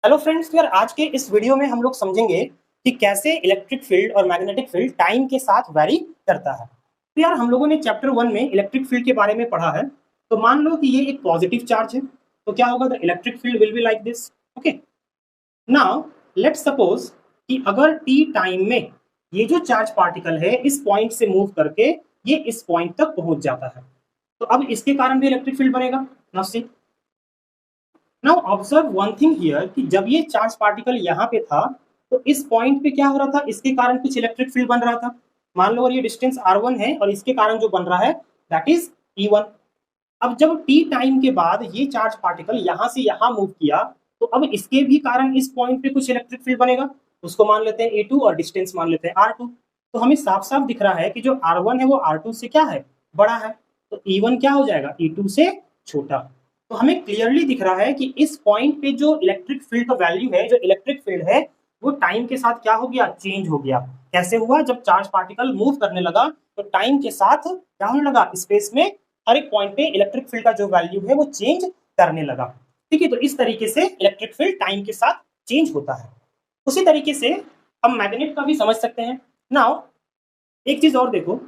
Hello friends, यार आज के इस वीडियो में हम लोग समझेंगे कि कैसे इलेक्ट्रिक फील्ड और मैग्नेटिक फील्ड टाइम के साथ वैरी करता है। तो यार हम लोगों ने चैप्टर 1 में इलेक्ट्रिक फील्ड के बारे में पढ़ा है। तो मान लो कि ये एक पॉजिटिव चार्ज है, तो क्या होगा, the electric field will be like this. Okay, now let's suppose कि अगर टी टाइम में ये जो चार्ज पार्टिकल है इस पॉइंट से मूव करके ये इस पॉइंट तक पहुंच जाता है, तो अब इसके कारण भी इलेक्ट्रिक फील्ड बनेगा। Now see, now observe one thing here कि जब ये चार्ज पार्टिकल यहाँ पे था तो इस पॉइंट पे क्या हो रहा था, इसके कारण कुछ इलेक्ट्रिक फील्ड बन रहा था। मान लो और ये डिस्टेंस r1 है और इसके कारण जो बन रहा है दैट इज E1। अब जब t टाइम के बाद ये चार्ज पार्टिकल यहाँ से यहाँ मूव किया तो अब इसके भी कारण इस पॉइंट पे कुछ इलेक्ट्रिक फील्ड बनेगा। उसको मान लेते हैं E2 और डिस्टेंस मान लेते हैं R2। तो हमें साफ साफ दिख रहा है कि जो R1 है वो R2 से क्या है, बड़ा है। तो E1 क्या हो जाएगा, E2 से छोटा। तो हमें क्लियरली दिख रहा है कि इस पॉइंट पे जो इलेक्ट्रिक फील्ड का वैल्यू है, जो इलेक्ट्रिक फील्ड है, वो टाइम के साथ क्या हो गया, चेंज हो गया। कैसे हुआ, जब चार्ज पार्टिकल मूव करने लगा तो टाइम के साथ क्या होने लगा, स्पेस में हर एक पॉइंट पे इलेक्ट्रिक फील्ड का जो वैल्यू है वो चेंज करने लगा। ठीक है, तो इस तरीके से इलेक्ट्रिक फील्ड टाइम के साथ चेंज होता है। उसी तरीके से हम मैग्नेट का भी समझ सकते हैं। नाउ एक चीज और देखो,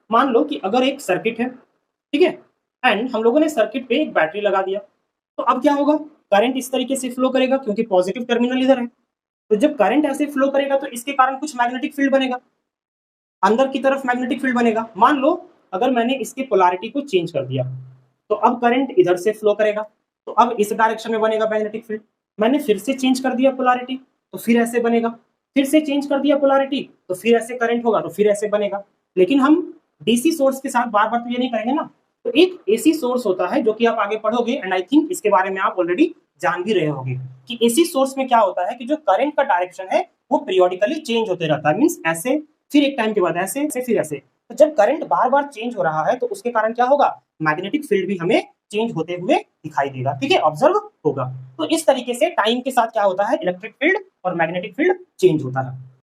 मान लो कि अगर एक सर्किट है, ठीक है, एंड हम लोगों ने सर्किट पे एक बैटरी लगा दिया, तो अब क्या होगा, करंट इस तरीके से फ्लो करेगा क्योंकि पॉजिटिव टर्मिनल इधर है। तो जब करंट ऐसे फ्लो करेगा तो इसके कारण कुछ मैग्नेटिक फील्ड बनेगा, अंदर की तरफ मैग्नेटिक फील्ड बनेगा। मान लो अगर मैंने इसकी पोलैरिटी को चेंज कर दिया तो अब करंट इधर से फ्लो करेगा, तो अब इस डायरेक्शन में बनेगा मैग्नेटिक फील्ड। मैंने फिर से चेंज कर दिया पोलैरिटी तो फिर ऐसे बनेगा, फिर से चेंज कर दिया पोलैरिटी तो फिर ऐसे करंट होगा तो फिर ऐसे बनेगा। लेकिन हम डीसी सोर्स के साथ बार बार तो ये नहीं करेंगे ना। तो एक एसी सोर्स होता है जो कि आप आगे पढ़ोगे, एंड आई थिंक इसके बारे में आप ऑलरेडी जान भी रहे होंगे कि एसी सोर्स में क्या होता है कि जो करंट का डायरेक्शन है वो पीरियोडिकली चेंज होते रहता है। मींस ऐसे, फिर एक टाइम के बाद ऐसे, फिर ऐसे। तो जब करंट बार बार चेंज हो रहा है तो उसके कारण क्या होगा, मैग्नेटिक फील्ड भी हमें चेंज होते हुए दिखाई देगा। ठीक है, ऑब्जर्व होगा। तो इस तरीके से टाइम के साथ क्या होता है, इलेक्ट्रिक फील्ड और मैग्नेटिक फील्ड चेंज होता है।